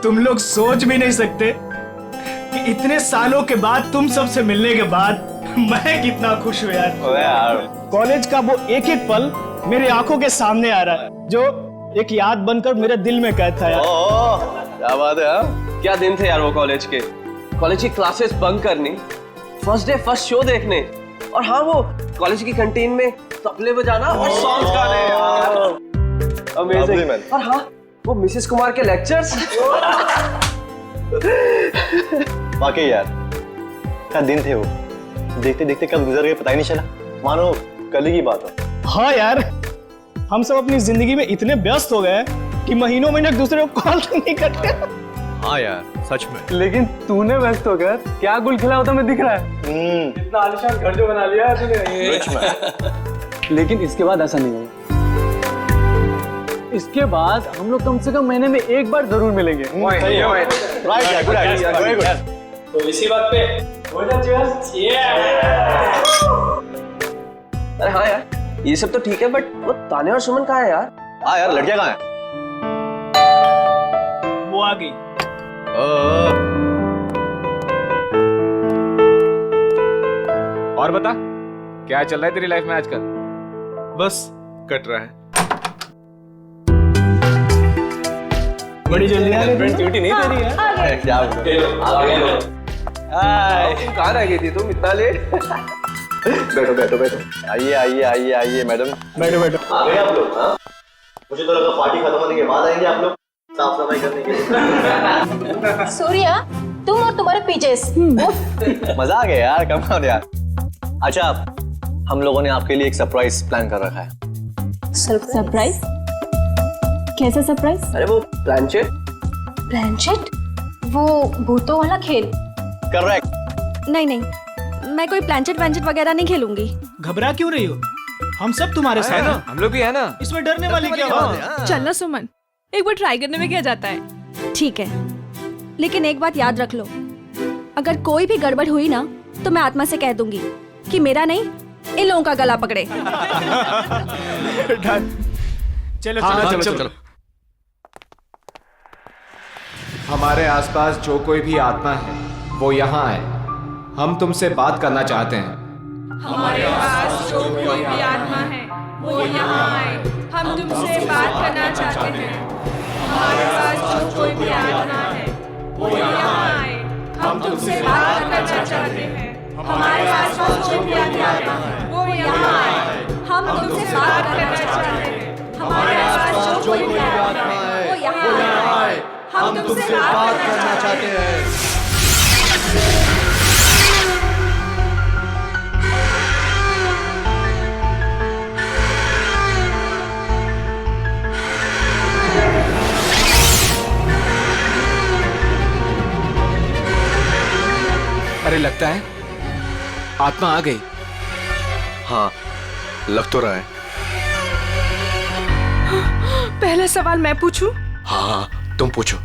तुम लोग सोच भी नहीं सकते कि इतने सालों के बाद तुम सबसे मिलने के बाद मैं कितना खुश हूँ यार। कॉलेज का वो एक एक पल मेरी आंखों के सामने आ रहा है, जो एक याद बनकर मेरे दिल में कैद था यार। क्या बात है। हाँ, क्या दिन थे यार वो कॉलेज के। कॉलेज की क्लासेस बंक करनी, फर्स्ट डे फर्स्ट शो देखने, और हाँ वो कॉलेज की कैंटीन में तबले बजाना और सॉन्ग्स गाने यार। अमेजिंग। और हाँ वो मिसेस कुमार के लेक्चर्स। वाकई यार क्या दिन थे वो, देखते देखते कब गुजर गए पता ही नहीं चला, मानो कल ही की बात हो। हाँ यार, हम सब अपनी जिंदगी में इतने व्यस्त हो गए कि महीनों महीने एक दूसरे को कॉल नहीं करते। हाँ यार सच में। लेकिन तूने व्यस्त होकर क्या गुल खिला होता मैं दिख रहा है। इतना आलीशान घर जो बना लिया तूने। लेकिन इसके बाद ऐसा नहीं होगा। इसके बाद हम लोग कम से कम महीने में एक बार जरूर मिलेंगे। तो इसी बात पे अरे हाँ यार ये सब तो ठीक है, बट वो तान्या और सुमन कहाँ है यार? हाँ यार लड़कियां कहाँ हैं? वो आ गई। और बता क्या चल रहा है तेरी लाइफ में आजकल? बस कट रहा है। बड़ी जल्दी आ गई। ड्यूटी नहीं दे रही है। क्या कहाँ रह गई थी तुम इतना लेट? बैठो बैठो बैठो। आइए आइए आइए आइए मैडम। बैठो बैठो। आ गए आप लोग? हाँ मुझे तो लगा पार्टी खत्म होने के बाद आएंगे आप लोग साफ सफाई करने के लिए। सूर्या, तुम और तुम्हारे पीजेस। मजा आ गया यार, कम ऑन यार। अच्छा हम लोगों ने आपके लिए एक सरप्राइज प्लान कर रखा है। सरप्राइज? कैसा सरप्राइज? अरे वो प्लानचेट। प्लानचेट? वो भूतों वाला खेल? करेक्ट। नहीं नहीं, मैं कोई प्लानचेट वैंचेट वगैरह नहीं खेलूंगी। घबरा क्यों रही हो? हम सब तुम्हारे साथ हैं। हम लोग भी है ना। इसमें डरने वाली क्या बात है? चलना सुमन, एक बार ट्राई करने में क्या जाता है। ठीक है, लेकिन एक बात याद रख लो, अगर कोई भी गड़बड़ हुई ना तो मैं आत्मा से कह दूंगी कि मेरा नहीं इन लोगों का गला पकड़े। चलो हाँ, चलो। हमारे आसपास जो कोई भी आत्मा है वो यहाँ आए, हम तुमसे बात करना चाहते हैं। हमारे पास जो कोई भी आत्मा है वो यहाँ आए, हम तुमसे बात करना चाहते हैं। हमारे पास जो कोई भी आत्मा है वो यहाँ आए, हम तुमसे बात करना चाहते हैं। हमारे पास जो कोई भी आत्मा है वो यहाँ आए, हम तुमसे बात करना चाहते हैं। हमारे पास जो कोई भी आत्मा है वो यहाँ आए, हम तुमसे बात करना चाहते हैं। अरे लगता है आत्मा आ गई। हाँ लग तो रहा है। पहला सवाल मैं पूछूं? हाँ तुम पूछो।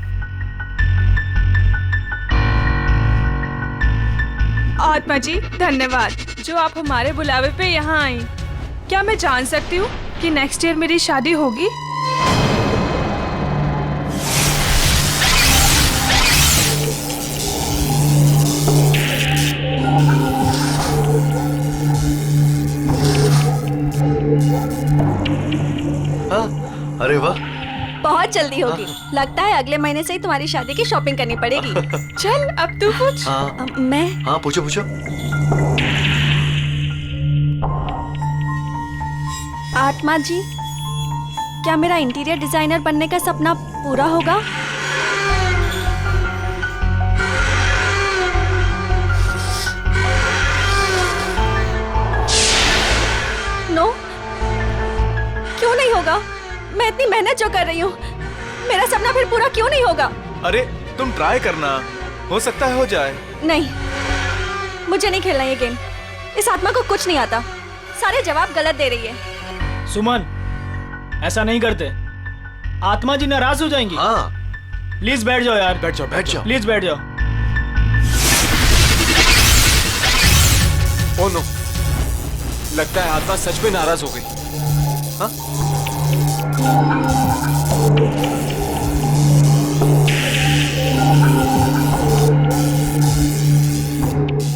आत्मा जी धन्यवाद जो आप हमारे बुलावे पे यहाँ आई। क्या मैं जान सकती हूँ कि नेक्स्ट ईयर मेरी शादी होगी? अरे वाह, बहुत जल्दी होगी। लगता है अगले महीने से ही तुम्हारी शादी की शॉपिंग करनी पड़ेगी। चल अब तू पूछ। हाँ मैं? हाँ पूछो पूछो। आत्मा जी, क्या मेरा इंटीरियर डिजाइनर बनने का सपना पूरा होगा? नो, क्यों नहीं होगा? मैं इतनी मेहनत जो कर रही हूँ, मेरा सपना फिर पूरा क्यों नहीं होगा? अरे तुम ट्राई करना, हो सकता है हो जाए। नहीं, मुझे नहीं खेलना ये गेम। इस आत्मा को कुछ नहीं आता, सारे जवाब गलत दे रही है। सुमन, ऐसा नहीं करते, आत्मा जी नाराज हो जाएंगी। हाँ प्लीज बैठ जाओ यार। बैठ जाओ बैठ जाओ। प्लीज बैठ जाओ। ओ नो, लगता है आत्मा सच में नाराज हो गई। हाँ?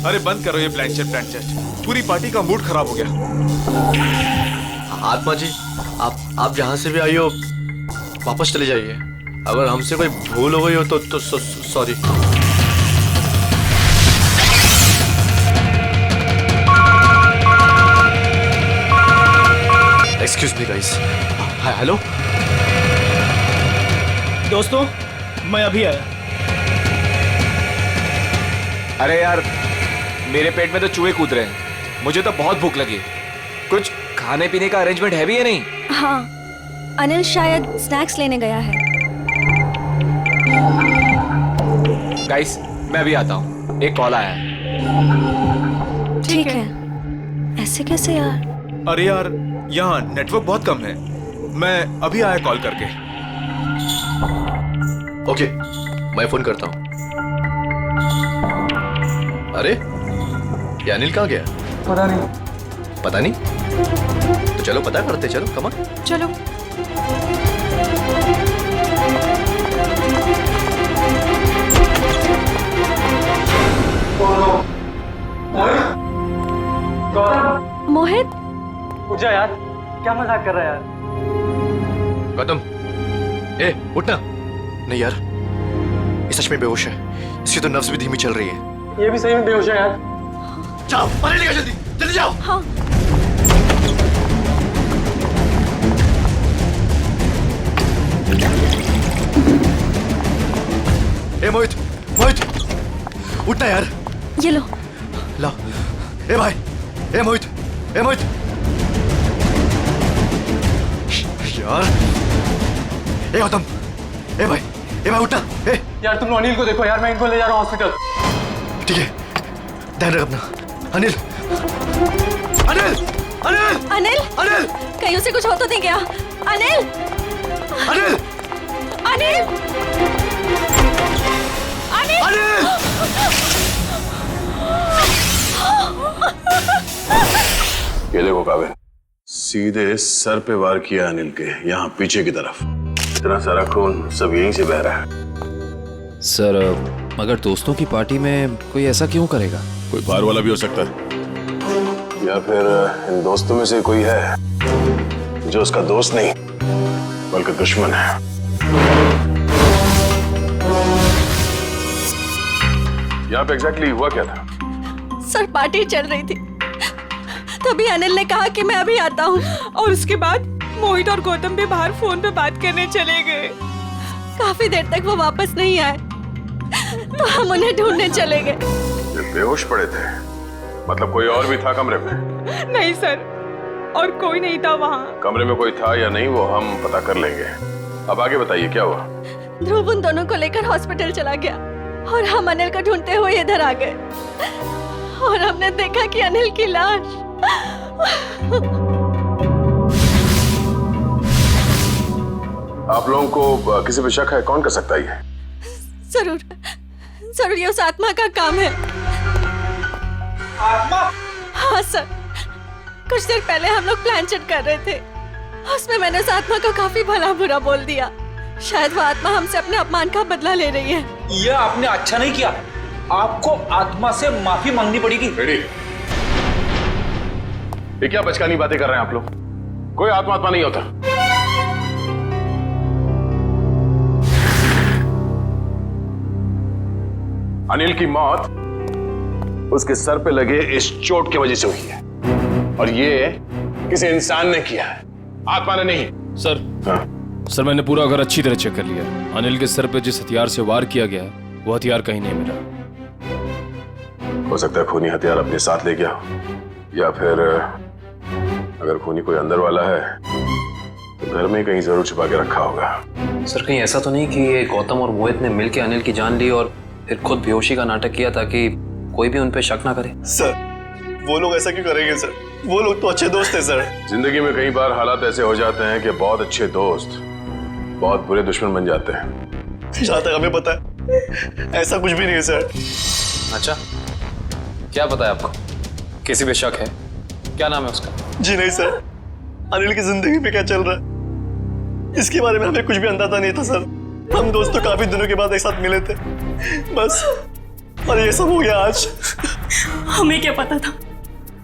अरे बंद करो ये ब्लैंचेट। पूरी पार्टी का मूड खराब हो गया। आत्मा जी, आप जहां से भी आई हो वापस चले जाइए। अगर हमसे कोई भूल हो गई हो तो sorry. Excuse me guys. Hello दोस्तों, मैं अभी आया। अरे यार, मेरे पेट में तो चूहे कूद रहे हैं। मुझे तो बहुत भूख लगी। कुछ खाने पीने का अरेंजमेंट है भी या नहीं? हाँ, अनिल शायद स्नैक्स लेने गया है। गाइस, मैं अभी आता हूँ, एक कॉल आया है। ठीक है। ऐसे कैसे यार? अरे यार, यहाँ नेटवर्क बहुत कम है। मैं अभी आया कॉल करके। ओके, मैं फोन करता हूँ। अरे ये अनिल कहाँ गया? पता नहीं। पता नहीं? तो चलो पता करते, चलो कमा। चलो। मोहित, उठ जा यार, क्या मजाक कर रहा है यार? गौतम, ए उठना। नहीं यार, ये सच में बेहोश है। इसकी तो नब्ज भी धीमी चल रही है। ये भी सही में बेहोश है यार। जाओ, पानी लेकर जल्दी जल्दी जाओ। हाँ। ए मोहित, मोहित उठना यार। ये लो। ला। ए भाई, ए मोहित, ए मोहित। यार, ए गौतम, ए भाई उठना। ए यार तुम अनिल को देखो यार, मैं इनको ले जा रहा हूँ हॉस्पिटल। ठीक है, ध्यान रख अपना। अनिल, अनिल, अनिल, अनिल, अनिल, कहीं उसे कुछ हो तो नहीं गया? अनिल, अनिल, अनिल, अनिल, अनिल। ये देखो काबिल, सीधे सर पे वार किया अनिल के, यहाँ पीछे की तरफ। इतना सारा खून सब यहीं से बह रहा है। सर, मगर दोस्तों की पार्टी में कोई ऐसा क्यों करेगा? कोई बाहर वाला भी हो सकता है, या फिर इन दोस्तों में से कोई है जो उसका दोस्त नहीं बल्कि दुश्मन है। यहाँ पे एग्जैक्टली हुआ क्या था? सर पार्टी चल रही थी, तभी अनिल ने कहा कि मैं अभी आता हूँ, और उसके बाद मोहित और गौतम भी बाहर फोन पे बात करने चले गए। काफी देर तक वो वापस नहीं आए, तो हम उन्हें ढूंढने चले गए। ये बेहोश पड़े थे, मतलब कोई और भी था कमरे में? नहीं सर, और कोई नहीं था वहाँ। कमरे में कोई था या नहीं वो हम पता कर लेंगे। अब आगे बताइए क्या हुआ? ध्रुव उन दोनों को लेकर हॉस्पिटल चला गया और हम अनिल को ढूंढते हुए इधर आ गए और हमने देखा कि अनिल की लाश। आप लोगों को किसी पे शक है? कौन कर सकता है ये? जरूर जरूर ये उस आत्मा का काम है। आत्मा? हाँ सर, कुछ देर पहले हम लोग प्लान चेट कर रहे थे, उसमें मैंने उस आत्मा को काफी भला बुरा बोल दिया। शायद वो आत्मा हमसे अपने अपमान का बदला ले रही है। ये आपने अच्छा नहीं किया, आपको आत्मा से माफी मांगनी पड़ेगी। ये क्या बचकानी बातें कर रहे हैं आप लोग? कोई आत्मा नहीं होता। अनिल की मौत उसके सर पे लगे इस चोट की वजह से हुई है, और ये किसी इंसान ने किया है, आत्मा ने नहीं। सर, हाँ? सर मैंने पूरा घर अच्छी तरह चेक कर लिया। अनिल के सर पे जिस हथियार से वार किया गया है वो हथियार कहीं नहीं मिला। हो सकता है खूनी हथियार अपने साथ ले गया, या फिर अगर खूनी कोई अंदर वाला है तो घर में कहीं जरूर छुपा के रखा होगा। सर, कहीं ऐसा तो नहीं कि ये गौतम और मोहित ने मिलकर अनिल की जान ली और फिर खुद बेहोशी का नाटक किया ताकि कोई भी उन पे शक ना करे? सर, वो लोग ऐसा क्यों करेंगे सर? वो लोग तो अच्छे दोस्त हैं सर। जिंदगी में कई बार हालात ऐसे हो जाते हैं कि बहुत अच्छे दोस्त बहुत बुरे दुश्मन बन जाते हैं। जहाँ तक हमें पता है ऐसा कुछ भी नहीं है सर। अच्छा, क्या पता है आपको? किसी पे शक है? क्या नाम है उसका? जी नहीं सर, अनिल की जिंदगी में क्या चल रहा है इसके बारे में हमें कुछ भी अंदाजा नहीं था सर। हम दोस्त तो काफी दिनों के बाद एक साथ मिले थे बस, और ये सब हो गया आज। हमें क्या पता था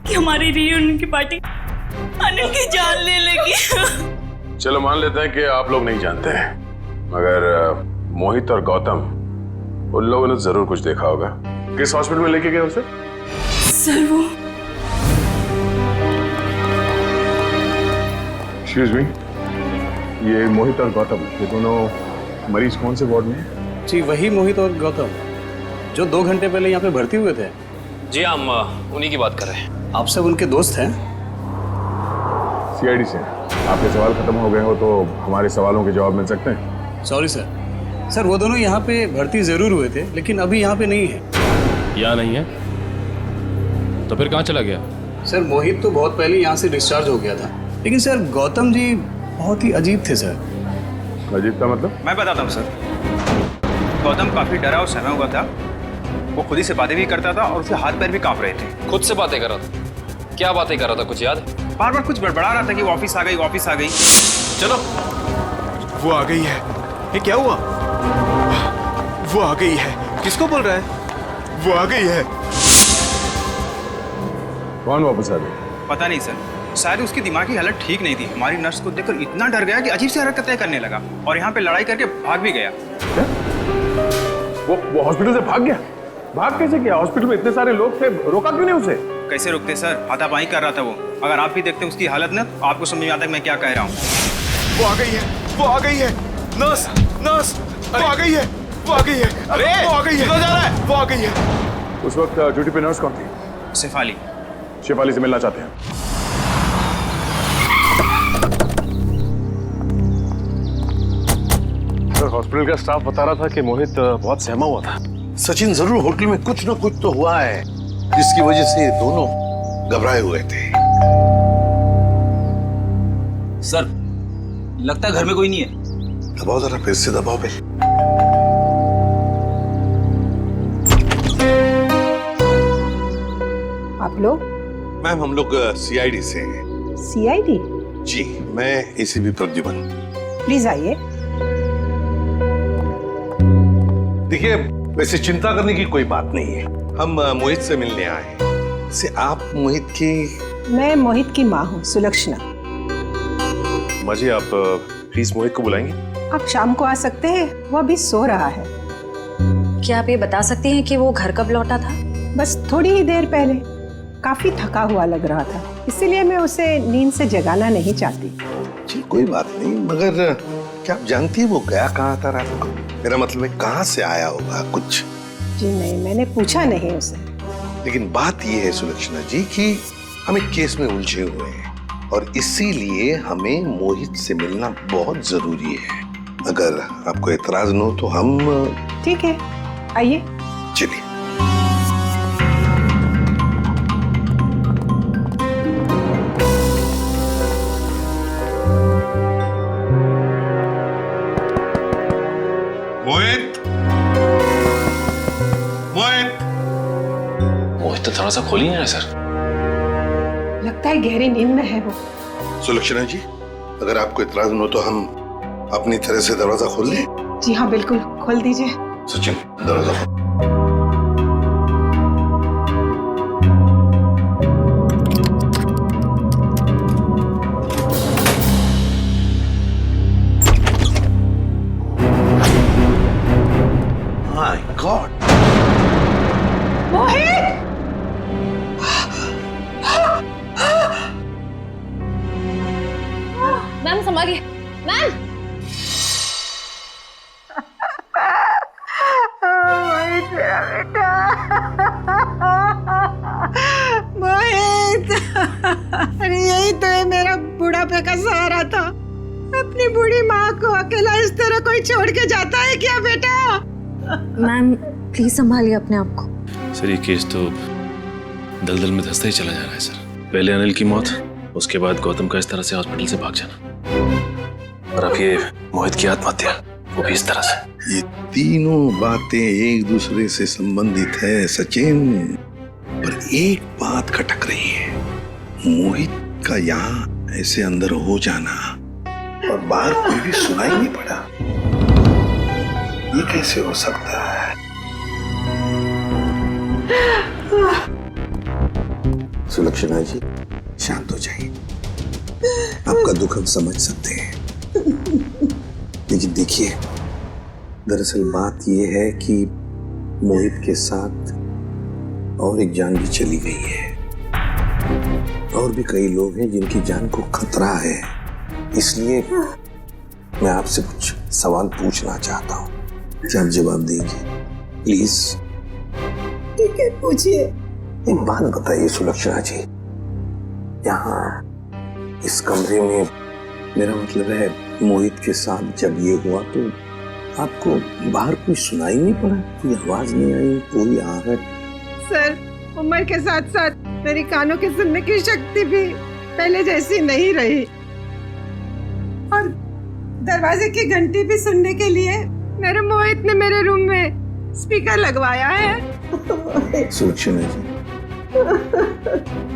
कि हमारी रियूनियन की पार्टी अनिल की जान ले लेगी। चलो मान लेते हैं कि आप लोग नहीं जानते हैं, मगर मोहित और गौतम उन लोगों ने जरूर कुछ देखा होगा। किस हॉस्पिटल में लेके गए उसे? सर वो एक्सक्यूज मी, ये मोहित और गौतम ये दोनों मरीज कौन से वार्ड में हैं? जी वही मोहित और गौतम जो 2 घंटे पहले यहाँ पे भर्ती हुए थे। जी हम उन्हीं की बात कर रहे हैं। आप सब उनके दोस्त हैं? सीआईडी से। आपके सवाल खत्म हो गए हो तो हमारे सवालों के जवाब मिल सकते हैं? सॉरी सर वो दोनों यहाँ पे भर्ती जरूर हुए थे लेकिन अभी यहाँ पे नहीं है। यहाँ नहीं है तो फिर कहाँ चला गया? सर मोहित तो बहुत पहले यहाँ से डिस्चार्ज हो गया था, लेकिन सर गौतम जी बहुत ही अजीब थे सर। अजीब का मतलब? मैं बताता हूँ सर। गौतम काफी डरा और सहमा हुआ था। वो खुद ही से बातें भी करता था और उसके हाथ पैर भी कांप रहे थे। खुद से बातें कर रहा था? क्या बातें कर रहा था, कुछ याद है? बार बार कुछ बड़बड़ा रहा था कि वो ऑफिस आ गई, ऑफिस आ गई। चलो, वो आ गई है। ये क्या हुआ? वो आ गई है। किसको बोल रहा है? वो आ गई है। कौन वापस आ गई? पता नहीं सर, शायद उसकी दिमागी हालत ठीक नहीं थी। हमारी नर्स को देखकर इतना डर गया कि अजीब सी हरकतें करने लगा और यहाँ पे लड़ाई करके भाग भी गया। क्या? वो हॉस्पिटल से भाग गया? भाग कैसे गया? हॉस्पिटल में इतने सारे लोग थे, रोका क्यों नहीं उसे? कैसे रोकते सर, हाथापाई कर रहा था वो। अगर आप भी देखते उसकी हालत ना तो आपको समझ में आता है मैं क्या कह रहा हूँ। वो आ गई है, वो आ गई है। नर्स, नर्स, वो आ गई है, वो आ गई है। अरे वो आ गई है, जा रहा है, वो आ गई है। उस वक्त ड्यूटी पे नर्स कौन थी? शेफाली। शेफाली से मिलना चाहते हैं। सर हॉस्पिटल का स्टाफ बता रहा था कि मोहित बहुत सहमा हुआ था। सचिन जरूर होटल में कुछ ना कुछ तो हुआ है जिसकी वजह से दोनों घबराए हुए थे। सर लगता है घर में कोई नहीं है। दबाओ जरा, फिर से दबाओ पे। आप लोग? मैम हम लोग सीआईडी से हैं। सीआईडी? जी, मैं एसीपी प्रद्युमन। प्लीज आइए। देखिए, वैसे चिंता करने की कोई बात नहीं है। हम मोहित से मिलने आए हैं। से आप मोहित की? मैं मोहित की माँ हूँ, सुलक्षणा। माँ जी आप प्लीज मोहित को बुलाएंगे? आप शाम को आ सकते हैं, वो अभी सो रहा है। क्या आप ये बता सकती हैं कि वो घर कब लौटा था? बस थोड़ी ही देर पहले। काफी थका हुआ लग रहा था, इसीलिए मैं उसे नींद से जगाना नहीं चाहती। जी कोई बात नहीं, मगर क्या आप जानती है वो गया कहाँ था रात को? मेरा मतलब है कहाँ से आया होगा कुछ? जी नहीं, मैंने पूछा नहीं उसे। लेकिन बात ये है सुलक्षणा जी कि हम एक केस में उलझे हुए हैं और इसीलिए हमें मोहित से मिलना बहुत जरूरी है। अगर आपको एतराज न हो तो हम... ठीक है, आइए। चलिए। मोहित, मोहित, मोहित तो दरवाजा खोल ही नहीं रहा सर। लगता है गहरी नींद में है वो। सुलक्षणा जी, अगर आपको एतराज न हो तो हम अपनी तरह से दरवाजा खोल लें? जी हाँ बिल्कुल, खोल दीजिए। सचिन दरवाजा खोल। My god, Mohit! मैम संभालिए, मैम। मोहित मेरा बेटा, मोहित! अरे यही तो है मेरा बुढ़ापे का सहारा था। अपनी बूढ़ी माँ को अकेला इस तरह कोई छोड़ के जाता है क्या बेटा? मैम प्लीज संभालिए अपने आप को। सर ये केस तो दलदल में धंसता ही चला जा रहा है सर। पहले अनिल की मौत, उसके बाद गौतम का इस तरह से हॉस्पिटल से भाग जाना, और अब ये मोहित की आत्महत्या, वो भी इस तरह से। ये तीनों बातें एक दूसरे से संबंधित है सचिन, पर एक बात खटक रही है। मोहित का यहाँ ऐसे अंदर हो जाना और बाहर कोई भी सुनाई नहीं पड़ा, ये कैसे हो सकता है? सुलक्षणा जी, शांत हो जाइए। आपका दुख हम समझ सकते हैं, लेकिन देखिए, दरअसल बात यह है कि मोहित के साथ और एक जान भी चली गई है, और भी कई लोग हैं जिनकी जान को खतरा है। इसलिए मैं आपसे कुछ सवाल पूछना चाहता हूँ, क्या आप जवाब देंगे प्लीज? ठीक है, पूछिए। एक बात बताइए सुलक्षणा जी, यहाँ इस कमरे में, मेरा मतलब है मोहित के साथ जब ये हुआ तो आपको बाहर कोई सुनाई नहीं पड़ा? कोई आवाज नहीं आई, कोई आहट? सर, उम्र के साथ साथ मेरी कानों के सुनने की शक्ति भी पहले जैसी नहीं रही, और दरवाजे की घंटी भी सुनने के लिए मेरे मोहित ने मेरे रूम में स्पीकर लगवाया है। सुलक्षणा जी,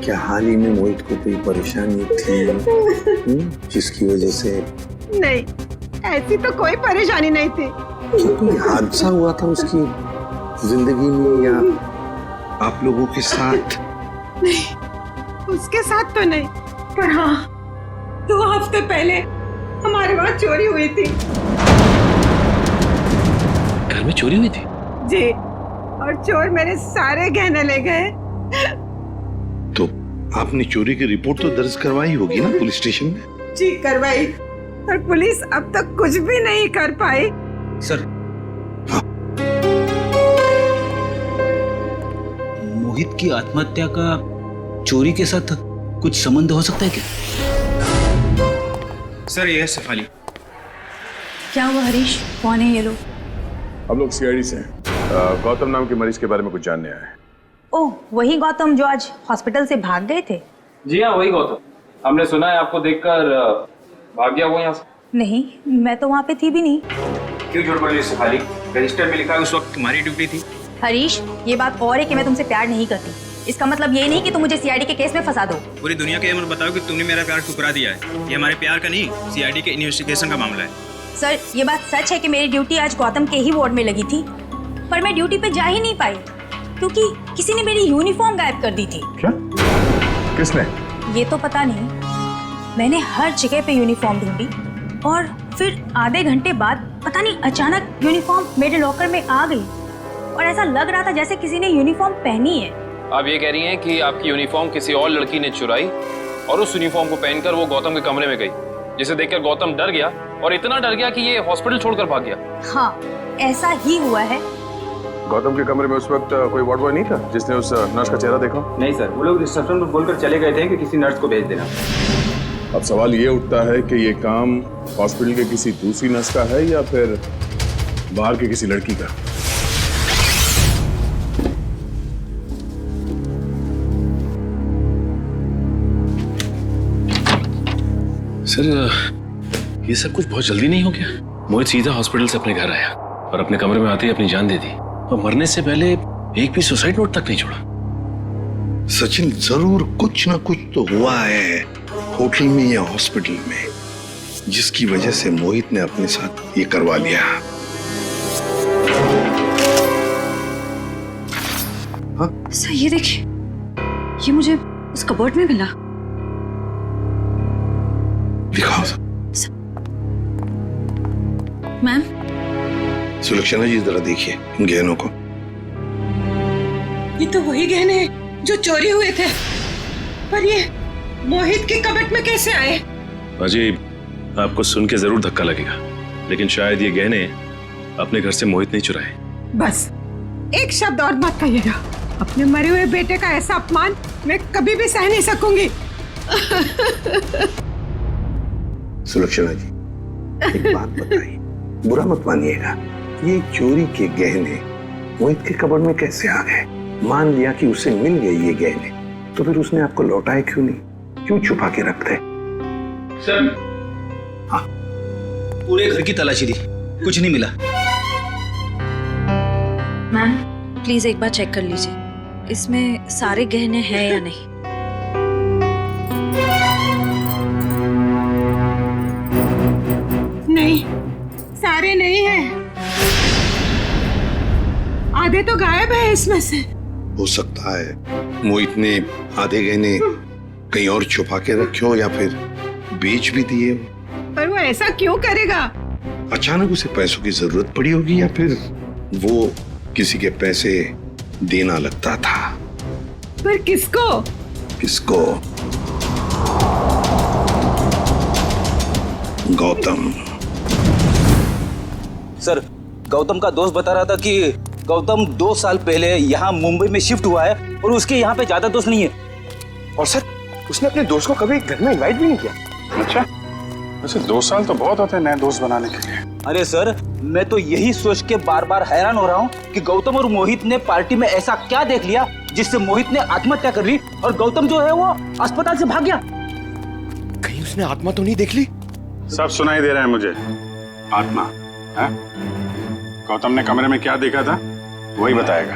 क्या हाल ही में मोहित को कोई परेशानी थी जिसकी वजह से? नहीं, ऐसी तो कोई परेशानी नहीं थी। क्या कोई हादसा हुआ था उसकी जिंदगी में या आप लोगों के साथ? नहीं, उसके साथ तो नहीं, पर हाँ, 2 हफ्ते पहले हमारे वहाँ चोरी हुई थी। घर में चोरी हुई थी? जी, और चोर मेरे सारे गहने ले गए। तो आपने चोरी की रिपोर्ट तो दर्ज करवाई होगी ना पुलिस स्टेशन में? जी, करवाई, पर पुलिस अब तक कुछ भी नहीं कर पाई। सर, मोहित की आत्महत्या का चोरी के साथ कुछ संबंध हो सकता है क्या? सर, ये है सफाली। क्या हुआ हरीश? कौन है ये लोग? हम लोग सीआईडी से हैं। गौतम नाम के मरीज के बारे में कुछ जानने आए हैं। ओह, वही गौतम जो आज हॉस्पिटल से भाग गए थे? जी हाँ, वही गौतम। हमने सुना है आपको देखकर भाग गया वो यहाँ से। नहीं, मैं तो वहाँ पे थी भी नहीं। क्यों झूठ बोल रही है सफाली? रजिस्टर में लिखा है उस वक्त तुम्हारी ड्यूटी थी। हरीश, ये बात और है कि मैं तुमसे प्यार नहीं करती। इसका मतलब ये नहीं कि तुम मुझे सीआईडी के केस में फंसा दो। पूरी दुनिया के ये मत बताओ कि तुमने मेरा प्यार ठुकरा दिया है। ये हमारे प्यार का नहीं, सीआईडी के इन्वेस्टिगेशन का मामला है। सर, ये बात सच है कि मेरी ड्यूटी आज गौतम के ही वार्ड में लगी थी, पर मैं ड्यूटी पे जा ही नहीं पाई क्योंकि किसी ने मेरी यूनिफॉर्म गायब कर दी थी। क्या? किसने? ये तो पता नहीं। मैंने हर जगह पे यूनिफॉर्म ढूंढी और फिर आधे घंटे बाद पता नहीं अचानक यूनिफॉर्म मेरे लॉकर में आ गई और ऐसा लग रहा था जैसे किसी ने यूनिफॉर्म पहनी है। आप ये कह रही हैं कि आपकी यूनिफॉर्म किसी और लड़की ने चुराई और उस यूनिफॉर्म को पहनकर वो गौतम के कमरे में गई, जिसे देखकर गौतम डर गया और इतना डर गया कि ये हॉस्पिटल छोड़कर भाग गया। हाँ, ऐसा ही हुआ है। गौतम के कमरे में उस वक्त कोई वार्ड बॉय नहीं था जिसने उस नर्स का चेहरा देखा? नहीं सर, वो लोग रिसेप्शन पर बोलकर चले गए थे कि किसी नर्स को भेज देना। अब सवाल ये उठता है कि ये काम हॉस्पिटल के किसी दूसरी नर्स का है या फिर बाहर के किसी लड़की का? सर, ये सब कुछ बहुत जल्दी नहीं हो गया? मोहित सीधा हॉस्पिटल से अपने घर आया और अपने कमरे में आते ही अपनी जान दे दी और मरने से पहले एक भी सुसाइड नोट तक नहीं छोड़ा। सचिन, जरूर कुछ ना कुछ तो हुआ है होटल में या हॉस्पिटल में, जिसकी वजह से मोहित ने अपने साथ ये करवा लिया। हाँ? सर, ये देखिए, ये मुझे उस कबर्ड में मिला। दिखाओ। मैम। सुलक्षणा जी, जरा देखिए इन गहनों को। ये तो वही गहने हैं जो चोरी हुए थे, पर ये मोहित के कबर्ड में कैसे आए? अजीब, आपको सुन के जरूर धक्का लगेगा, लेकिन शायद ये गहने अपने घर से मोहित नहीं चुराए। बस एक शब्द और मत कहिएगा। अपने मरे हुए बेटे का ऐसा अपमान मैं कभी भी सह नहीं सकूंगी। सुलक्षणा जी, एक बात बताइए, बुरा मत मानिएगा, ये चोरी के गहने मोहित के कबर्ड में कैसे आ गए? मान लिया कि उसे मिल गए ये गहने, तो फिर उसने आपको लौटाए क्यों नहीं? क्यों छुपा के रखते? सर, हाँ, पूरे घर की तलाशी दी, कुछ नहीं मिला। मैम, प्लीज एक बार चेक कर लीजिए, इसमें सारे गहने हैं या नहीं। आधे तो गायब है इसमें से। हो सकता है मोहित ने आधे गहने कहीं और छुपा के रखे हो या फिर बेच भी दिए हो। पर वो ऐसा क्यों करेगा? अचानक उसे पैसों की जरूरत पड़ी होगी या फिर वो किसी के पैसे देना लगता था। पर किसको? किसको? गौतम। सर, गौतम का दोस्त बता रहा था कि गौतम 2 साल पहले यहाँ मुंबई में शिफ्ट हुआ है और उसके यहाँ पे ज्यादा दोस्त नहीं है। और सर, उसने अपने दोस्त को कभी घर में इनवाइट भी नहीं किया। अच्छा, वैसे 2 साल तो बहुत होते हैं नए दोस्त बनाने के लिए। अरे सर, मैं तो यही सोच के बार बार हैरान हो रहा हूँ कि गौतम और मोहित ने पार्टी में ऐसा क्या देख लिया जिससे मोहित ने आत्महत्या कर ली और गौतम जो है वो अस्पताल से भाग गया। कहीं उसने आत्मा तो नहीं देख ली? सब सुनाई दे रहा है मुझे। आत्मा है? गौतम ने कमरे में क्या देखा था वही बताएगा।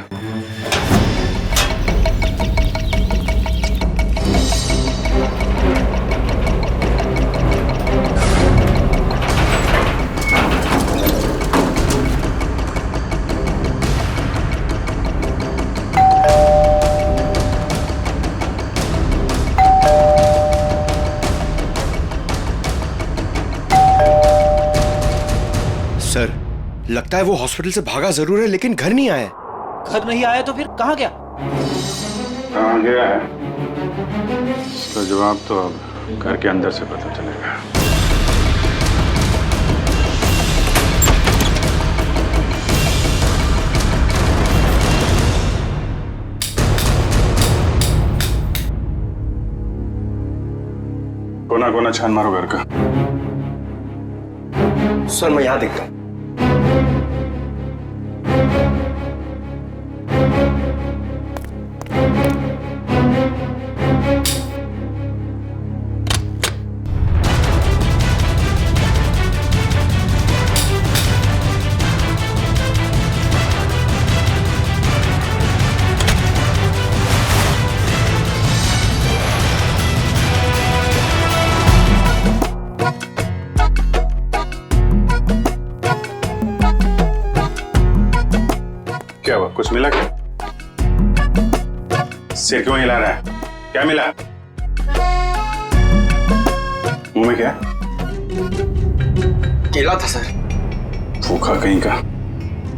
सर, लगता है वो हॉस्पिटल से भागा जरूर है लेकिन घर नहीं आया। घर नहीं आया तो फिर कहाँ गया? कहाँ गया है इसका जवाब तो अब घर के अंदर से पता चलेगा। कोना कोना छान मारो घर का। सर, मैं यहाँ देखता हूँ। क्या हुआ? कुछ मिला क्या? सिर क्यों हिला रहा है? क्या मिला? मुंह में क्या? केला था सर। भूखा कहीं का,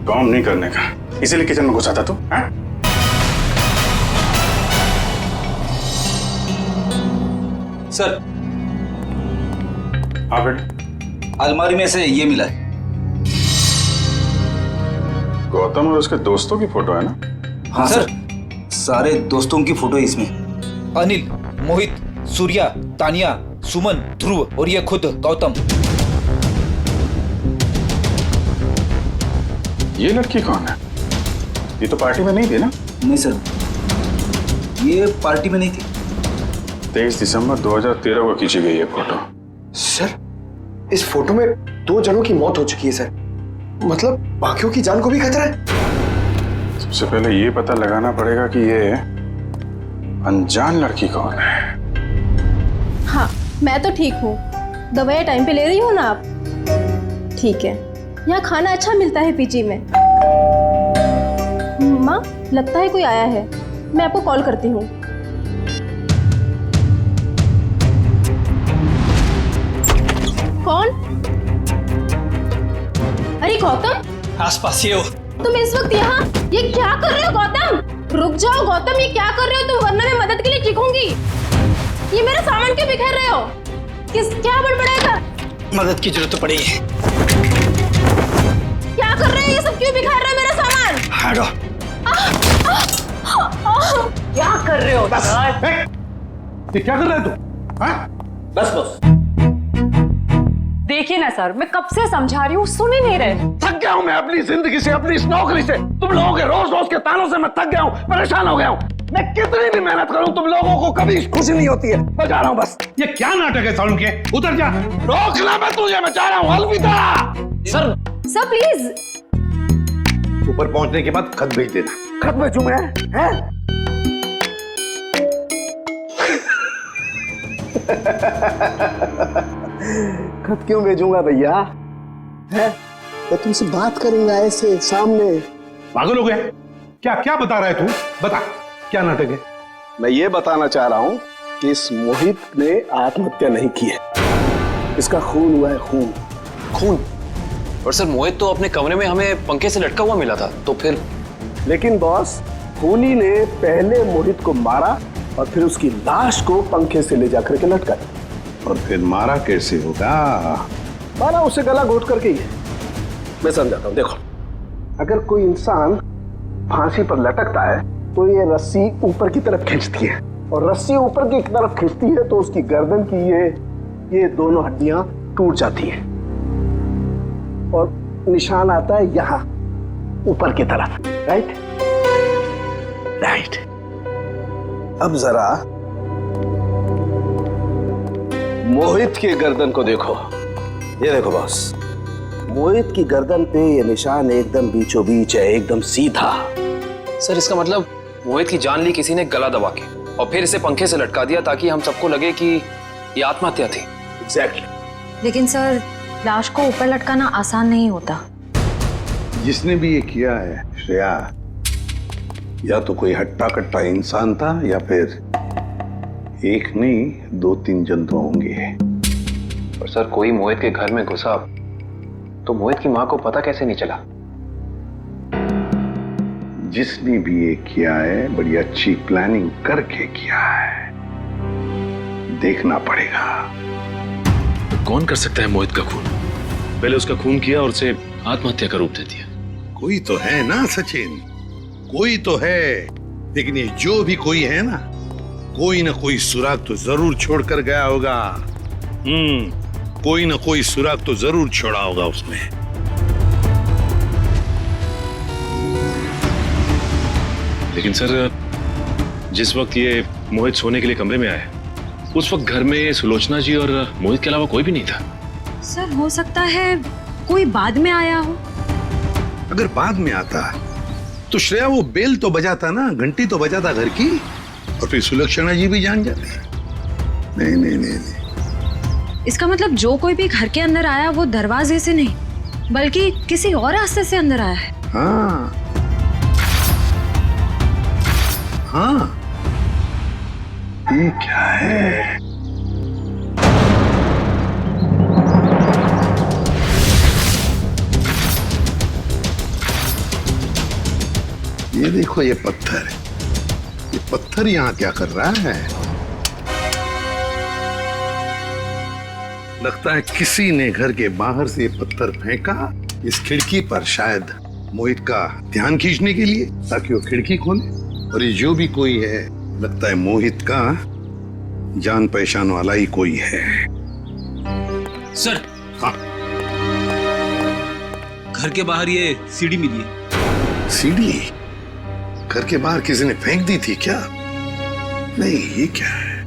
काम नहीं करने का, इसीलिए किचन में घुसा था तू? हाँ? सर, हाँ बेटा। अलमारी में से ये मिला है। गौतम और उसके दोस्तों की फोटो है ना? हाँ सर, सारे दोस्तों की फोटो है इसमें। अनिल, मोहित, सूर्या, तानिया, सुमन, ध्रुव और ये खुद गौतम। ये लड़की कौन है? ये तो पार्टी में नहीं थी ना? नहीं सर, ये पार्टी में नहीं थी। 23 दिसंबर 2013 को खींची गई है फोटो। सर, इस फोटो में 2 जनों की मौत हो चुकी है सर। मतलब बाकियों की जान को भी खतरा है। सबसे पहले ये पता लगाना पड़ेगा कि ये अनजान लड़की कौन है। हाँ, मैं तो ठीक हूँ। दवाइयाँ टाइम पे ले रही हो ना आप? ठीक है। यहाँ खाना अच्छा मिलता है पीजी में। माँ, लगता है कोई आया है। मैं आपको कॉल करती हूँ। कौन? अरे गौतम, आसपास ही हो। तुम इस वक्त यहाँ ये क्या कर रहे हो गौतम? रुक जाओ गौतम, ये क्या कर रहे हो तुम? वरना मैं मदद के लिए चीखूंगी। ये मेरा सामान क्यों बिखेर रहे हो? क्या बड़बड़ाएगा? मदद की जरूरत पड़ेगी। क्या कर रहे हो? ये सब क्यों बिखेर रहे हो मेरा सामान? हटो। क्या कर रहे हो? ये क्या कर रहे हो तुम? बस बस। देखिए ना सर, मैं कब से समझा रही हूँ, सुन ही नहीं रहे। थक गया हूँ मैं अपनी जिंदगी से, अपनी इस नौकरी से। तुम लोगों के रोज रोज के तानों से मैं थक गया हूँ, परेशान हो गया हूँ। मैं कितनी भी मेहनत करूँ तुम लोगों को कभी खुशी नहीं होती है। मैं जा रहा हूँ बस। ये क्या नाटक है साउंड के? उतर जा। रोकना मैं तुझे, मैं जा रहा हूँ। अलविदा। Sir please. ऊपर पहुंचने के बाद खत भेज देना। खत भेजूं मैं? हैं? खत क्यों भेजूंगा भैया? मैं तुमसे बात करूंगा ऐसे सामने। पागल हो गए? क्या क्या बता रहा है तू? बता, क्या नाटक है? मैं ये बताना चाह रहा हूँ कि इस मोहित ने आत्महत्या नहीं की है, इसका खून हुआ है, खून। खून? और सर मोहित तो अपने कमरे में हमें पंखे से लटका हुआ मिला था, तो फिर? लेकिन बॉस, खूनी ने पहले मोहित को मारा और फिर उसकी लाश को पंखे से ले जाकर के लटका दिया। और फिर मारा कैसे होगा? मारा उसे गला घोट करके ही। मैं समझाता हूँ, देखो, अगर कोई इंसान फांसी पर लटकता है तो ये रस्सी ऊपर की तरफ खींचती है, और रस्सी ऊपर की तरफ खींचती है तो उसकी गर्दन की ये दोनों हड्डियां टूट जाती हैं और निशान आता है यहां ऊपर की तरफ। Right right. अब जरा मोहित की गर्दन को देखो, ये देखो बॉस, मोहित की गर्दन पे ये निशान एकदम बीचों बीच है, एकदम सीधा। सर इसका मतलब मोहित की जान ली किसी ने गला दबा के और फिर इसे पंखे से लटका दिया ताकि हम सबको लगे कि ये आत्महत्या थी। एग्जैक्टली। लेकिन सर, लाश को ऊपर लटकाना आसान नहीं होता। जिसने भी ये किया है श्रेया, या तो कोई हट्टा कट्टा इंसान था या फिर एक नहीं 2-3 जंतु होंगे। और सर कोई मोहित के घर में घुसा तो मोहित की मां को पता कैसे नहीं चला? जिसने भी ये किया है बड़ी अच्छी प्लानिंग करके किया है, देखना पड़ेगा। तो कौन कर सकता है मोहित का खून? पहले उसका खून किया और उसे आत्महत्या का रूप दे दिया। कोई तो है ना सचिन, कोई तो है। लेकिन ये जो भी कोई है ना कोई सुराग तो जरूर छोड़कर गया होगा। कोई ना कोई सुराग तो जरूर छोड़ा होगा उसने। लेकिन सर, जिस वक्त ये मोहित सोने के लिए कमरे में आए, उस वक्त घर में सुलोचना जी और मोहित के अलावा कोई भी नहीं था। सर हो सकता है कोई बाद में आया हो। अगर बाद में आता तो श्रेया वो बेल तो बजाता ना, घंटी तो बजाता घर की, और फिर सुलक्षणा जी भी जान जाते। नहीं नहीं नहीं नहीं। इसका मतलब जो कोई भी घर के अंदर आया वो दरवाजे से नहीं बल्कि किसी और रास्ते से अंदर आया है। हाँ हाँ, ये क्या है? ये देखो, ये पत्थर यहाँ क्या कर रहा है? लगता है किसी ने घर के बाहर से पत्थर फेंका इस खिड़की पर, शायद मोहित का ध्यान खींचने के लिए, ताकि वो खिड़की खोले। और ये जो भी कोई है, लगता है मोहित का जान पहचान वाला ही कोई है। सर, हाँ, घर के बाहर ये सीढ़ी मिली है। सीढ़ी? घर के बाहर किसी ने फेंक दी थी क्या? नहीं, ये क्या है?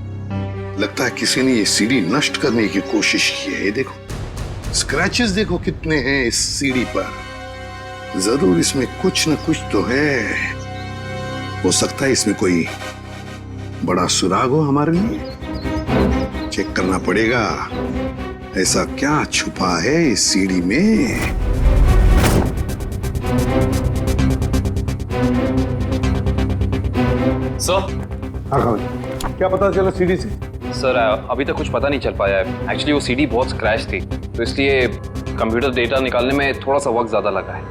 लगता है किसी ने ये सीढ़ी नष्ट करने की कोशिश की है। ये देखो, स्क्रैचेस देखो कितने हैं इस सीढ़ी पर। जरूर इसमें कुछ न कुछ तो है। हो सकता है इसमें कोई बड़ा सुराग हो हमारे लिए। चेक करना पड़ेगा, ऐसा क्या छुपा है इस सीढ़ी में। सर, क्या पता चला सीढ़ी से? सर अभी तक कुछ पता नहीं चल पाया है। एक्चुअली वो सीढ़ी बहुत स्क्रैच थी, तो इसलिए कंप्यूटर डेटा निकालने में थोड़ा सा वक्त ज्यादा लगा है।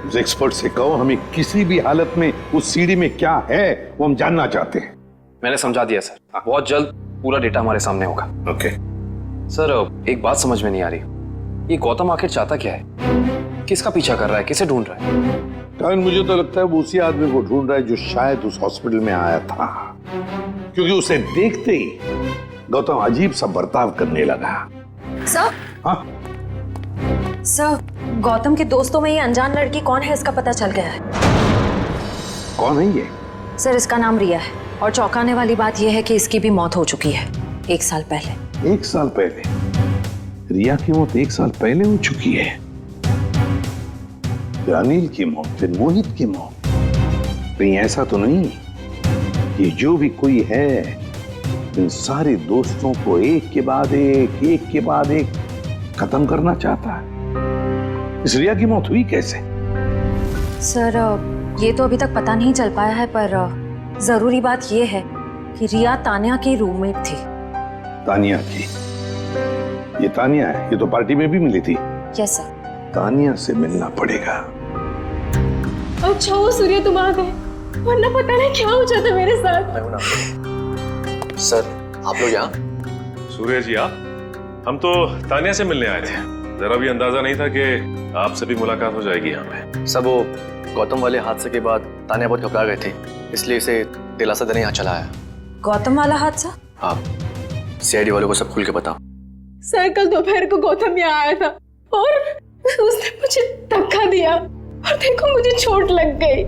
उस एक्सपर्ट से कहो, हमें किसी भी हालत में उस सीढ़ी में क्या है वो हम जानना चाहते हैं। मैंने समझा दिया सर, बहुत जल्द पूरा डेटा हमारे सामने होगा। ओके। सर एक बात समझ में नहीं आ रही, ये गौतम आखिर चाहता क्या है? किसका पीछा कर रहा है? किसे ढूंढ रहा है? कारण मुझे तो लगता है वो उसी आदमी को ढूंढ रहा है जो शायद उस हॉस्पिटल में आया था, क्योंकि उसे देखते ही गौतम अजीब सा बर्ताव करने लगा। सर? हाँ? सर, गौतम के दोस्तों में ये अनजान लड़की कौन है इसका पता चल गया है। कौन है ये? सर इसका नाम रिया है, और चौंकाने वाली बात यह है कि इसकी भी मौत हो चुकी है 1 साल पहले। 1 साल पहले? रिया की मौत 1 साल पहले हो चुकी है। फिर अनिल की मौत, फिर मोहित की मौत। कहीं ऐसा तो नहीं ये जो भी कोई है इन सारे दोस्तों को एक के बाद एक खत्म करना चाहता है? इस रिया की मौत हुई कैसे? सर ये तो अभी तक पता नहीं चल पाया है, पर जरूरी बात ये है कि रिया तानिया की रूममेट थी। तानिया की? ये तानिया है, ये तो पार्टी में भी मिली थी। Yes sir. तानिया से मिलना पड़ेगा। अच्छा वो सूर्य तुम आ गए, वरना पता नहीं क्या हो जाता मेरे साथ। सर आप लोग यहाँ? सूर्य जी आप? हम तो तानिया से मिलने आए थे। जरा भी अंदाजा नहीं था कि आपसे भी मुलाकात हो जाएगी यहाँ पे। सब वो गौतम वाले हादसे के बाद तानिया बहुत घबरा गई थी, इसलिए इसे दिलासा देने यहाँ चला आया। गौतम वाला हादसा? आप सीआईडी वालों को सब खुल के बताओ। सर कल दोपहर को गौतम यहाँ आया था और उसने मुझे धक्का दिया और देखो मुझे चोट लग गई।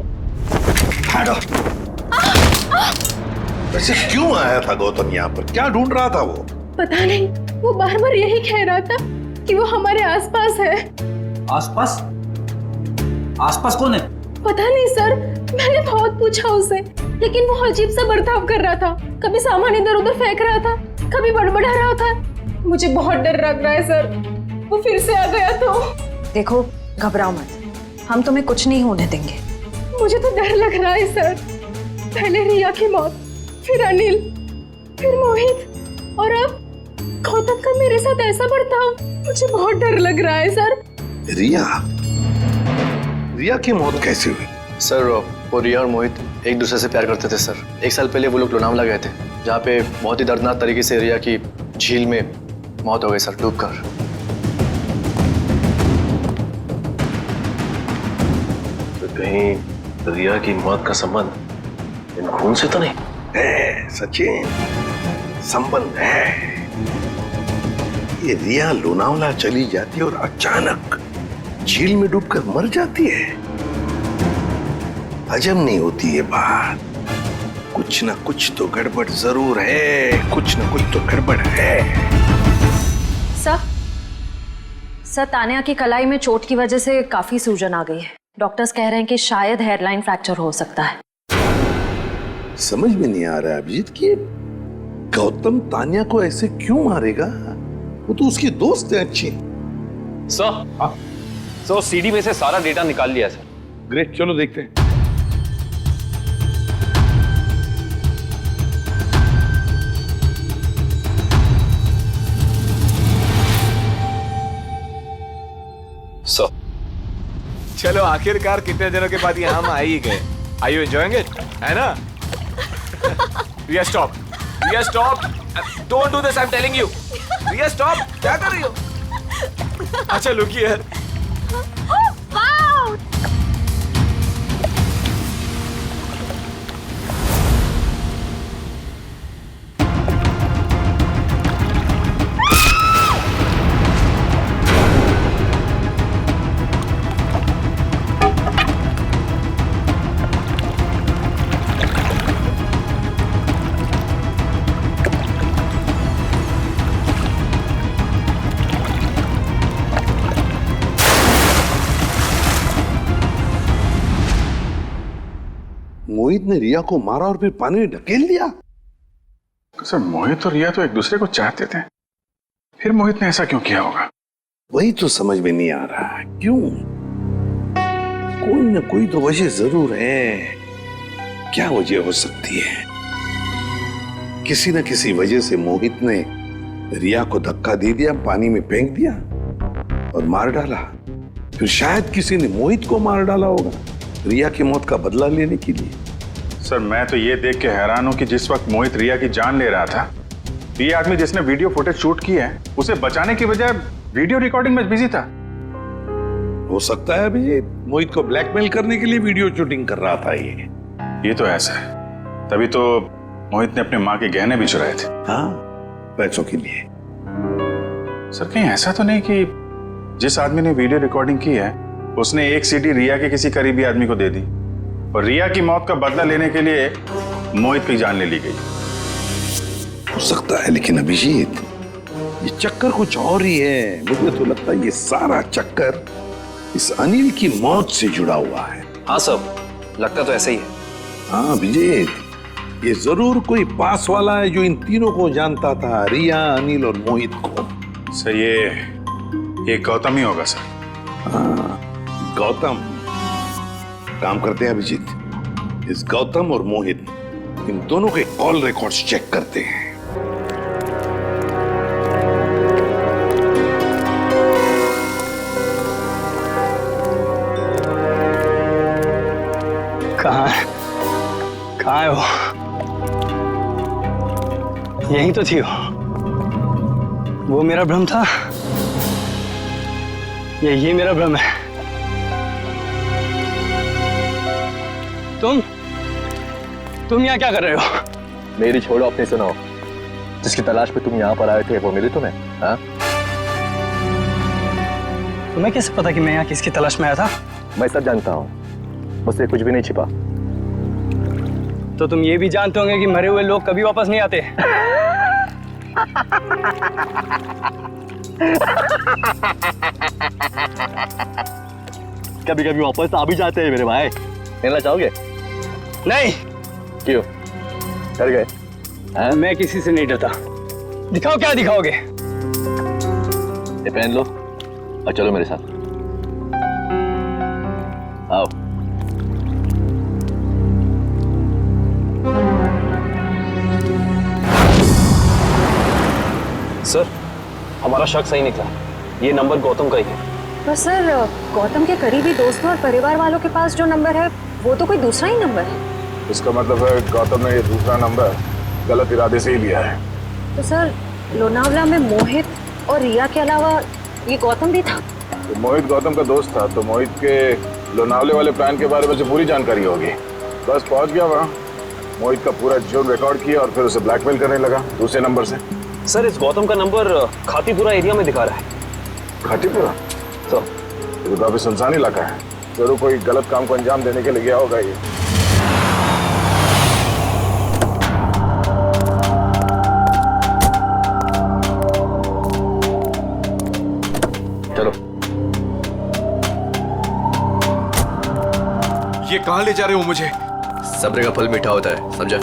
वैसे क्यों आया था गौतम यहाँ पर? क्या ढूंढ रहा था वो? पता नहीं, वो बार बार यही कह रहा था कि वो हमारे आसपास है। आसपास? आसपास कौन है? पता नहीं सर, मैंने बहुत पूछा उसे, लेकिन वो अजीब सा बर्ताव कर रहा था। कभी सामान इधर उधर फेंक रहा था, कभी बड़बड़ा रहा था। मुझे बहुत डर लग रहा है सर, वो फिर से आ गया तो। देखो घबराओ मत, हम तुम्हें कुछ नहीं होने देंगे। मुझे तो डर लग रहा है सर। पहले रिया की मौत, फिर अनिल, फिर मोहित और अब गौतम का मेरे साथ ऐसा बर्ताव। मुझे बहुत डर लग रहा है सर। रिया की मौत कैसे हुई? सर वो रिया और मोहित एक दूसरे से प्यार करते थे सर। 1 साल पहले वो लोग लोनावला गए थे, जहाँ पे बहुत ही दर्दनाक तरीके से रिया की झील में मौत हो गई सर, डूबकर। तो कहीं रिया की मौत का संबंध इन खून से तो नहीं है? सचिन, संबंध है। ये रिया लोनावला चली जाती है और अचानक झील में डूबकर मर जाती है। हजम नहीं होती ये बात। कुछ ना कुछ तो गड़बड़ जरूर है, कुछ ना कुछ तो गड़बड़ है। सर तानिया की कलाई में चोट की वजह से काफी सूजन आ गई है। डॉक्टर्स कह रहे हैं कि शायद हेयरलाइन फ्रैक्चर हो सकता है। समझ में नहीं आ रहा अभिजीत कि गौतम तानिया को ऐसे क्यों मारेगा? वो तो उसकी दोस्त है अच्छी। सर सीडी में से सारा डेटा निकाल लिया सर। ग्रेट, चलो देखते हैं। चलो आखिरकार कितने दिनों के बाद यहाँ हम आ ही गए। Are you enjoying it? है ना? Riya stop, Riya stop, don't do this, I am telling you. Riya stop, क्या कर रही हो? अच्छा लुक हियर। मोहित ने रिया को मारा और फिर पानी में ढकेल दिया। सर मोहित और रिया तो एक दूसरे को चाहते थे, फिर मोहित ने ऐसा क्यों किया होगा? वही तो समझ में नहीं आ रहा है, क्यों? कोई ना कोई तो वजह जरूर है। क्या वजह हो सकती है? किसी न किसी वजह से मोहित ने रिया को धक्का दे दिया, पानी में फेंक दिया और मार डाला। फिर शायद किसी ने मोहित को मार डाला होगा रिया की मौत का बदला लेने के लिए। सर मैं तो ये देख के हैरान हूं कि जिस वक्त मोहित रिया की जान ले रहा था, ये आदमी जिसने वीडियो फुटेज शूट की है, उसे बचाने की बजाय वीडियो रिकॉर्डिंग में बिजी था। हो सकता है अभी मोहित को ब्लैकमेल करने के लिए वीडियो शूटिंग कर रहा था ये तो ऐसा है, तभी तो मोहित ने अपने माँ के गहने भी चुराए थे। हाँ, पैसों के लिए। सर कहीं ऐसा तो नहीं कि जिस आदमी ने वीडियो रिकॉर्डिंग की है उसने एक सीडी रिया के किसी करीबी आदमी को दे दी और रिया की मौत का बदला लेने के लिए मोहित की जान ले ली गई? हो सकता है, लेकिन अभिजीत ये चक्कर कुछ और ही है। मुझे तो लगता है ये सारा चक्कर इस अनिल की मौत से जुड़ा हुआ है। हाँ सर, लगता तो ऐसा ही है। हाँ अभिजीत, ये जरूर कोई पास वाला है जो इन तीनों को जानता था, रिया, अनिल और मोहित को। सर ये गौतम ही होगा सर। हाँ गौतम। काम करते हैं अभिजीत, इस गौतम और मोहित इन दोनों के कॉल रिकॉर्ड्स चेक करते हैं। कहाँ है वो? यही तो थी वो मेरा भ्रम था। ये मेरा भ्रम है। तुम यहाँ क्या कर रहे हो? मेरी छोड़ो, अपनी सुनाओ। जिसकी तलाश में तुम यहाँ पर आए थे वो मिली तुम्हें? हाँ? तुम्हें कैसे पता कि मैं यहाँ किसकी तलाश में आया था? मैं सब जानता हूँ, मुझसे कुछ भी नहीं छिपा। तो तुम ये भी जानते होंगे कि मरे हुए लोग कभी वापस नहीं आते। कभी कभी वापस आ भी जाते हैं मेरे भाई। मिलना चाहोगे? नहीं। क्यों? डर गए? मैं किसी से नहीं डरता। दिखाओ, क्या दिखाओगे? ये पहन लो और चलो मेरे साथ। आओ। सर, हमारा शक सही निकला। ये नंबर गौतम का ही है। पर सर, गौतम के करीबी दोस्तों और परिवार वालों के पास जो नंबर है वो तो कोई दूसरा ही नंबर है। इसका मतलब है गौतम ने ये दूसरा नंबर गलत इरादे से ही लिया है। तो सर, लोनावला में मोहित और रिया के अलावा ये गौतम भी था। तो मोहित गौतम का दोस्त था, तो मोहित के लोनावले वाले प्लान के बारे में जो पूरी जानकारी होगी। बस पहुंच गया वहाँ, मोहित का पूरा जुर्म रिकॉर्ड किया और फिर उसे ब्लैकमेल करने लगा दूसरे नंबर से। सर, इस गौतम का नंबर खातीपुरा एरिया में दिखा रहा है। खातीपुरा? तो काफी सुनसान इलाका है। जरूर कोई गलत काम को अंजाम देने के लिए गया होगा ये। चलो। ये कहां ले जा रहे हो मुझे? सब्र का फल मीठा होता है, समझा?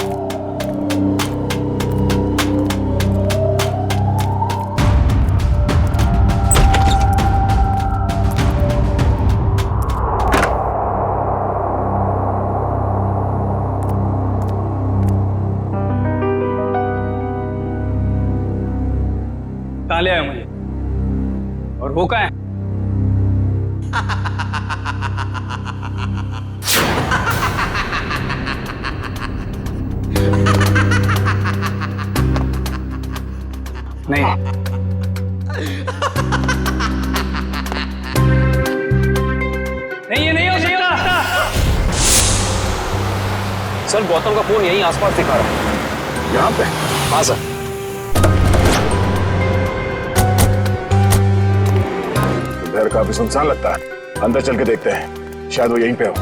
कहाँ ले आए मुझे? और वो कहाँ है? नहीं, ये नहीं हो सकता। सर, गौतम का फोन यहीं आसपास दिखा रहा है। यहाँ पे? हाँ सर। घर काफी सुनसान लगता है, अंदर चल के देखते हैं, शायद वो यहीं पे हो।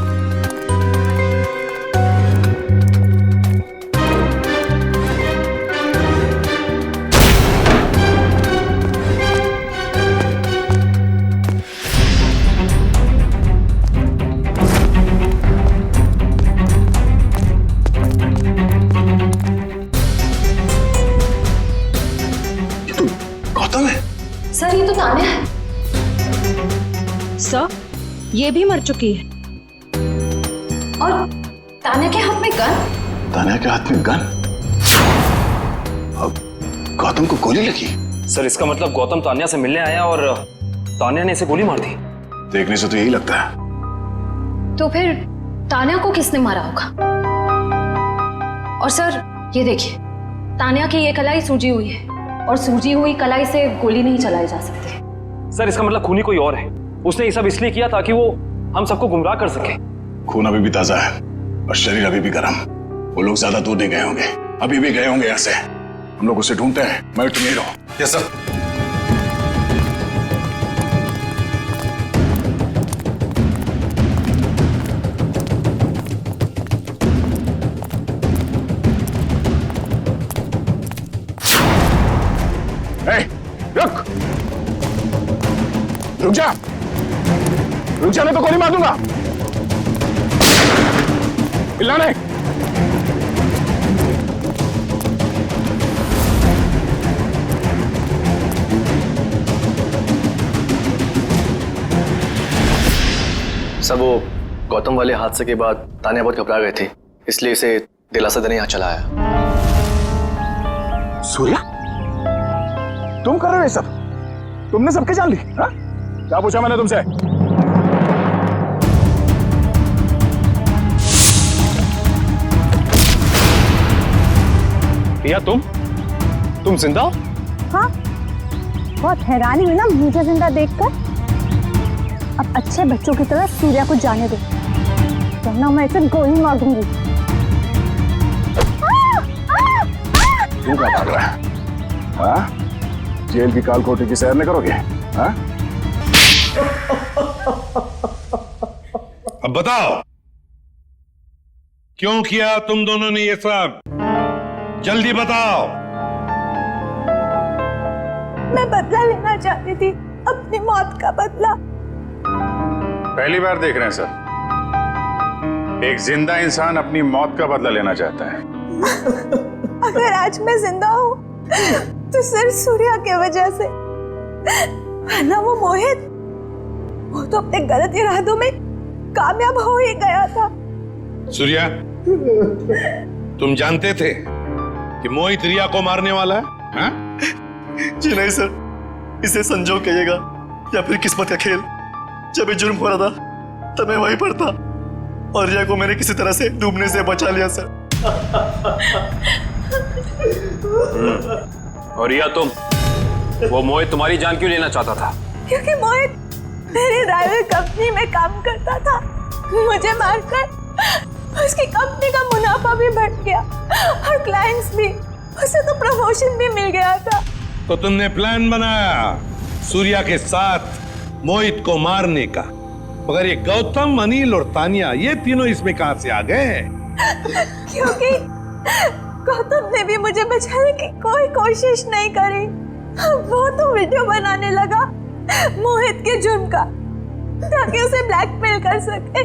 ये तो गौतम है। सर, ये तो तान्या है। सर, ये भी मर चुकी है। और तान्या के हाथ में गन। तान्या के हाथ में गन? अब गौतम को गोली लगी। सर, इसका मतलब गौतम तान्या से मिलने आया और तान्या ने इसे गोली मार दी। देखने से तो यही लगता है। तो फिर तान्या को किसने मारा होगा? और सर, ये देखिए, तान्या की ये कलाई सूजी हुई है और सूजी हुई कलाई से गोली नहीं चलाई जा सकती। सर, इसका मतलब खूनी कोई और है। उसने ये सब इसलिए किया ताकि वो हम सबको गुमराह कर सके। खून अभी भी ताजा है और शरीर अभी भी गर्म। वो लोग ज्यादा दूर नहीं गए होंगे, अभी भी गए होंगे यहाँ से। हम लोग उसे ढूंढते हैं। मैं तुम यहीं रहो। Yes sir. रुक जा, नहीं तो गोली मार दूंगा। चिल्लाने। सब वो गौतम वाले हादसे के बाद तानिया बहुत घबरा गए थे, इसलिए इसे दिलासा देने यहाँ चला आया। सूर्या, तुम कर रहे हो ये सब? तुमने सबके जान ली? हाँ? क्या पूछा मैंने तुमसे? या तुम जिंदा हो? हाँ, बहुत हैरानी हुई ना मुझे जिंदा देखकर। अब अच्छे बच्चों की तरह सूर्या को जाने दो, वरना मैं इसे गोली मार दूंगी। क्यों क्या भाग रहा है? हाँ? जेल की कालकोठी की सैर नहीं करोगे? हाँ? अब बताओ, क्यों किया तुम दोनों ने ये सब? जल्दी बताओ। मैं बदला लेना चाहती थी, अपनी मौत का बदला। पहली बार देख रहे हैं सर, एक जिंदा इंसान अपनी मौत का बदला लेना चाहता है। अगर आज मैं जिंदा हूँ तो सिर्फ सूर्या की वजह से, वरना वो मोहित, वो तो अपने गलत इरादों में कामयाब हो ही गया था। सूर्या, तुम जानते थे कि मोहित रिया को मारने वाला है? हाँ? जी नहीं सर, इसे संजोग कहिएगा या फिर किस्मत का खेल। जब ये जुर्म हो रहा था तब मैं वहीं पर था और रिया को मैंने किसी तरह से डूबने से बचा लिया सर। और रिया, तुम, वो मोहित तुम्हारी जान क्यों लेना चाहता था? क्योंकि मोहित मेरी ड्राइवर कंपनी में काम करता था। मुझे मारकर उसकी कंपनी का मुनाफा भी बढ़ गया और क्लाइंट्स भी, उसे तो प्रमोशन भी मिल गया था। तो तुमने प्लान बनाया सूर्या के साथ मोहित को मारने का, मगर ये गौतम, अनिल और तानिया, ये तीनों इसमें कहां से आ गए? क्योंकि गौतम ने भी मुझे बचाने की कोई कोशिश नहीं करी। वो तो वीडियो बनाने लगा मोहित के जुर्म का, ताकि उसे ब्लैकमेल कर सके।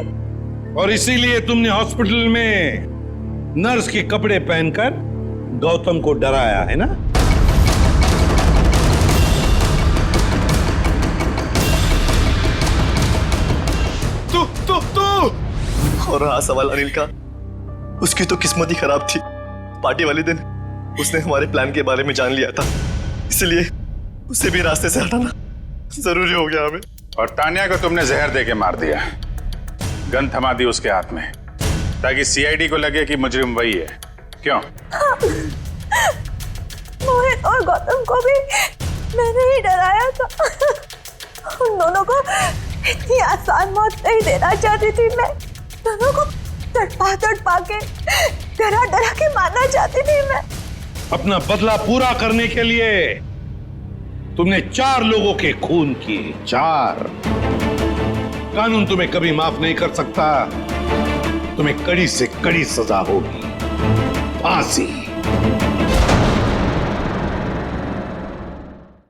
और इसीलिए तुमने हॉस्पिटल में नर्स के कपड़े पहनकर गौतम को डराया, है ना? तू और रहा सवाल अनिल का, उसकी तो किस्मत ही खराब थी। पार्टी वाले दिन उसने हमारे प्लान के बारे में जान लिया था, इसलिए उसे भी रास्ते से हटाना जरूरी हो गया हमें। और तानिया को तुमने जहर देके मार दिया, गन थमा दी उसके हाथ में, ताकि सीआईडी को लगे कि मुजरिम वही है। क्यों? हाँ, मोहित और गौतम को भी मैंने ही डराया था। उन दोनों को इतनी आसान मौत नहीं देना चाहती थी मैं। दोनों को तड़पा के, डरा के मारना चाहती थी मैं। अपना बदला पूरा करने के लिए तुमने 4 लोगों के खून किए, 4। कानून तुम्हें कभी माफ नहीं कर सकता। तुम्हें कड़ी से कड़ी सजा होगी, फांसी।